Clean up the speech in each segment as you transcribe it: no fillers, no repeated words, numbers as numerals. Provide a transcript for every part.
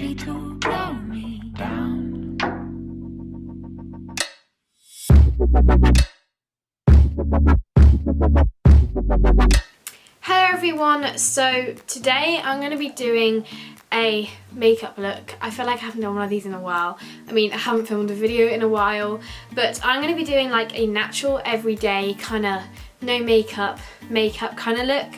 ready to blow me down. Hello everyone, so today I'm going to be doing a makeup look. I feel like I haven't done one of these in a while. I mean, I haven't filmed a video in a while, but I'm going to be doing like a natural, everyday kind of no makeup kind of look.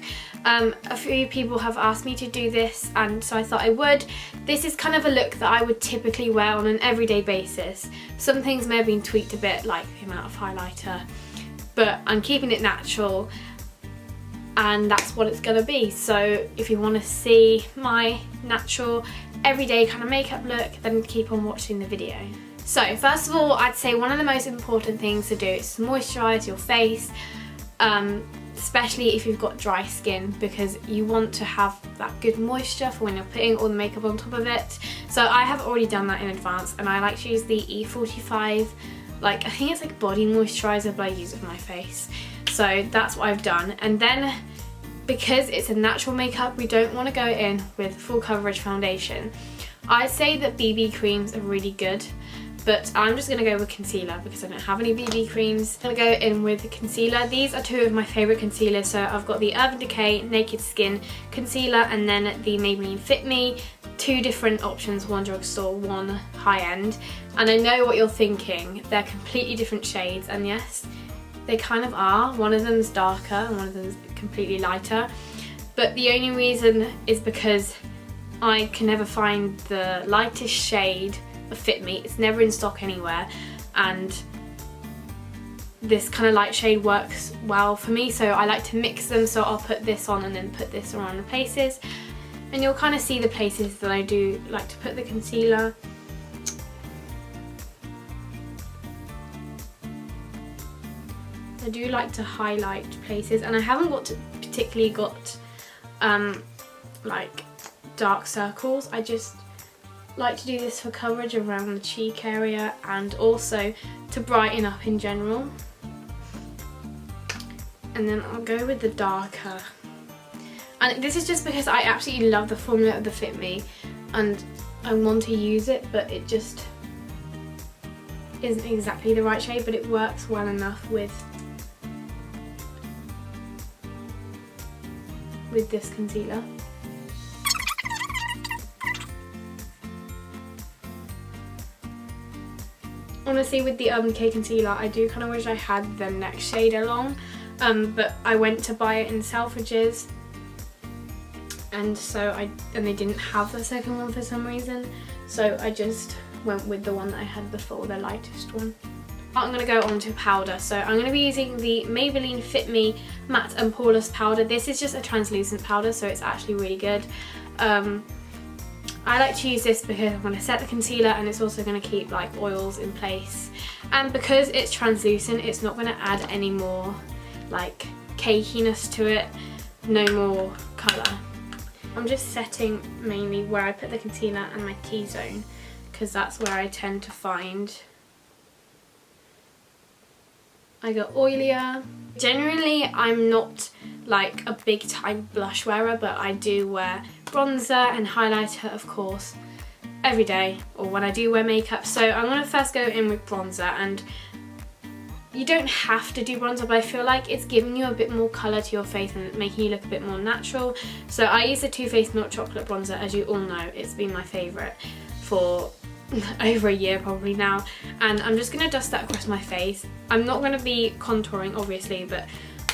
A few people have asked me to do this, and so I thought I would. This is kind of a look that I would typically wear on an everyday basis. Some things may have been tweaked a bit, like the amount of highlighter, but I'm keeping it natural, and that's what it's gonna be. So if you want to see my natural everyday kind of makeup look, then keep on watching the video. So first of all, I'd say one of the most important things to do is to moisturize your face, especially if you've got dry skin, because you want to have that good moisture for when you're putting all the makeup on top of it. So I have already done that in advance, and I like to use the E45, like I think it's like body moisturizer, but I use it for my face. So that's what I've done. And then because it's a natural makeup, we don't want to go in with full coverage foundation. I say that BB creams are really good, but I'm just going to go with concealer because I don't have any BB creams. I'm going to go in with concealer. These are two of my favourite concealers. So I've got the Urban Decay Naked Skin Concealer and then the Maybelline Fit Me. Two different options, one drugstore, one high-end. And I know what you're thinking. They're completely different shades, and yes, they kind of are. One of them's darker and one of them's completely lighter. But the only reason is because I can never find the lightest shade of Fit Me. It's never in stock anywhere, and this kind of light shade works well for me, so I like to mix them. So I'll put this on and then put this around the places, and you'll kind of see the places that I do like to put the concealer. I do like to highlight places, and I haven't particularly got like dark circles. I just like to do this for coverage around the cheek area and also to brighten up in general. And then I'll go with the darker. And this is just because I absolutely love the formula of the Fit Me and I want to use it, but it just isn't exactly the right shade, but it works well enough with this concealer. Honestly, with the Urban Decay concealer, I do kind of wish I had the next shade along, but I went to buy it in Selfridges, and they didn't have the second one for some reason, so I just went with the one that I had before, the lightest one. I'm going to go on to powder, so I'm going to be using the Maybelline Fit Me Matte and Poreless Powder. This is just a translucent powder, so it's actually really good. I like to use this because I'm going to set the concealer, and it's also going to keep like oils in place. And because it's translucent, it's not going to add any more like cakiness to it, no more colour. I'm just setting mainly where I put the concealer and my T-zone, because that's where I tend to find I get oilier. Generally, I'm not like a big time blush wearer, but I do wear bronzer and highlighter, of course, every day, or when I do wear makeup. So I'm going to first go in with bronzer, and you don't have to do bronzer, but I feel like it's giving you a bit more colour to your face and making you look a bit more natural. So I use the Too Faced Milk Chocolate Bronzer. As you all know, it's been my favourite for over a year probably now, and I'm just going to dust that across my face. I'm not going to be contouring obviously, but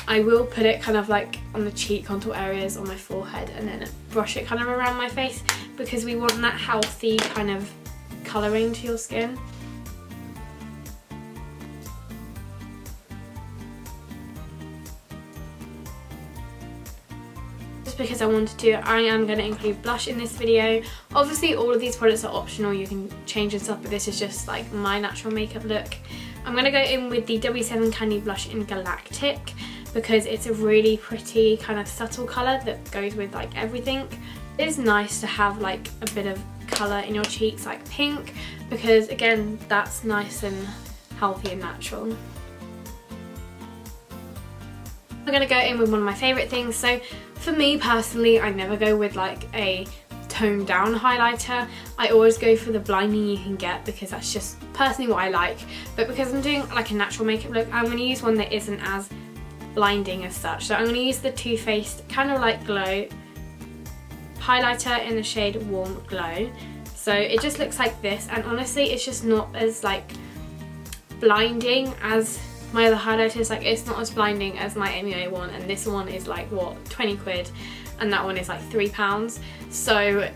I will put it kind of like on the cheek contour areas, on my forehead, and then brush it kind of around my face, because we want that healthy kind of colouring to your skin. Because I wanted to, I am going to include blush in this video. Obviously all of these products are optional, you can change and stuff, but this is just like my natural makeup look. I'm going to go in with the W7 Candy Blush in Galactic, because it's a really pretty kind of subtle colour that goes with like everything. It is nice to have like a bit of colour in your cheeks, like pink, because again, that's nice and healthy and natural. I'm going to go in with one of my favourite things. So for me personally, I never go with like a toned down highlighter. I always go for the blinding you can get because that's just personally what I like. But because I'm doing like a natural makeup look, I'm going to use one that isn't as blinding as such. So I'm going to use the Too Faced Candlelight Glow highlighter in the shade Warm Glow. So it just looks like this, and honestly it's just not as like blinding as my other highlighters. Like it's not as blinding as my MUA one, and this one is like what, 20 quid, and that one is like £3. So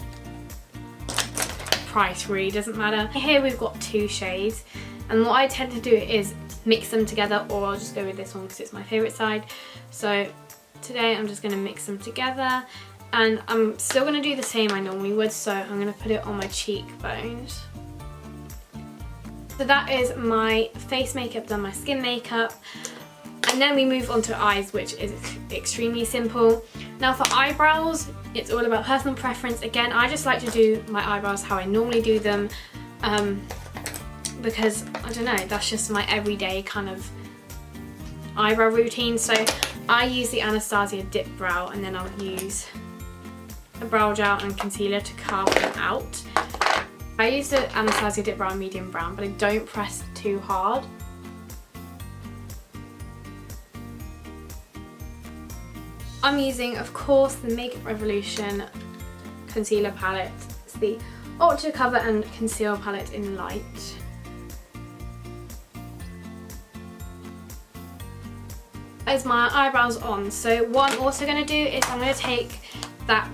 price really doesn't matter. Here we've got 2 shades, and what I tend to do is mix them together, or I'll just go with this one because it's my favourite side. So today I'm just going to mix them together, and I'm still going to do the same I normally would, so I'm going to put it on my cheekbones. So that is my face makeup done, my skin makeup. And then we move on to eyes, which is extremely simple. Now for eyebrows, it's all about personal preference. Again, I just like to do my eyebrows how I normally do them, because, I don't know, that's just my everyday kind of eyebrow routine. So I use the Anastasia Dip Brow, and then I'll use a brow gel and concealer to carve them out. I use the Anastasia Dip Brow medium brown, but I don't press too hard. I'm using, of course, the Makeup Revolution concealer palette. It's the Ultra Cover and Conceal palette in light. As my eyebrows on, so what I'm also going to do is I'm going to take that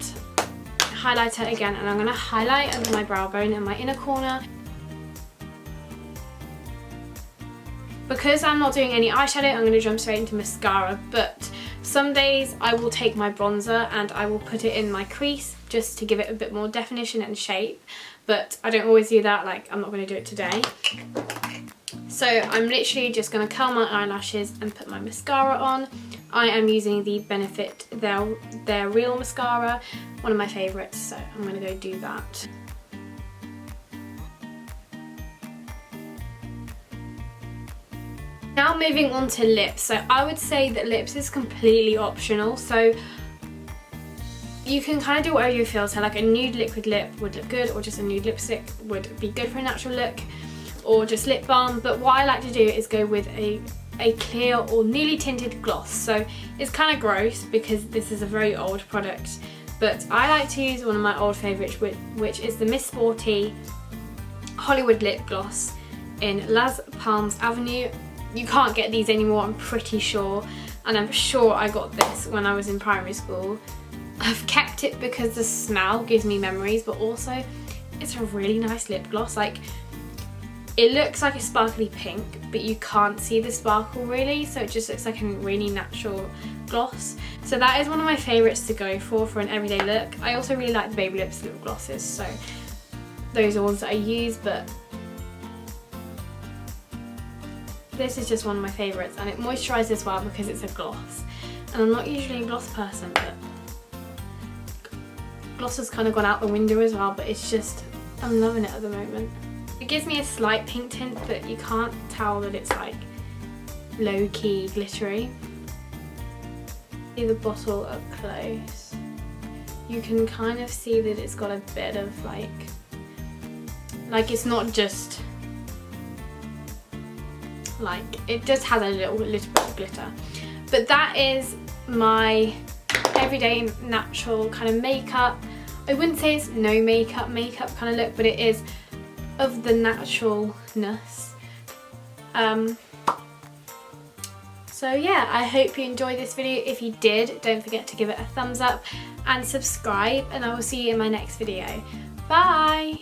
highlighter again, and I'm going to highlight under my brow bone in my inner corner. Because I'm not doing any eyeshadow, I'm going to jump straight into mascara, but some days I will take my bronzer and I will put it in my crease just to give it a bit more definition and shape, but I don't always do that. Like, I'm not going to do it today. So I'm literally just going to curl my eyelashes and put my mascara on. I am using the Benefit Their Real Mascara, one of my favourites, so I'm going to go do that. Now moving on to lips. So I would say that lips is completely optional, so you can kind of do whatever you feel. So like a nude liquid lip would look good, or just a nude lipstick would be good for a natural look, or just lip balm. But what I like to do is go with a clear or nearly tinted gloss. So it's kind of gross because this is a very old product, but I like to use one of my old favourites, which is the Miss Sporty Hollywood Lip Gloss in Las Palmas Avenue. You can't get these anymore, I'm pretty sure, and I'm sure I got this when I was in primary school. I've kept it because the smell gives me memories, but also it's a really nice lip gloss. Like, it looks like a sparkly pink, but you can't see the sparkle really, so it just looks like a really natural gloss. So that is one of my favourites to go for an everyday look. I also really like the Baby Lips lip glosses, so those are ones that I use, but this is just one of my favourites, and it moisturises well because it's a gloss. And I'm not usually a gloss person, but gloss has kind of gone out the window as well, but it's just, I'm loving it at the moment. It gives me a slight pink tint, but you can't tell that it's like low-key glittery. See the bottle up close. You can kind of see that it's got a bit of like it's not just like, it just has a little bit of glitter. But that is my everyday natural kind of makeup. I wouldn't say it's no makeup kind of look, but it is of the naturalness. So yeah, I hope you enjoyed this video. If you did, don't forget to give it a thumbs up and subscribe, and I will see you in my next video. Bye!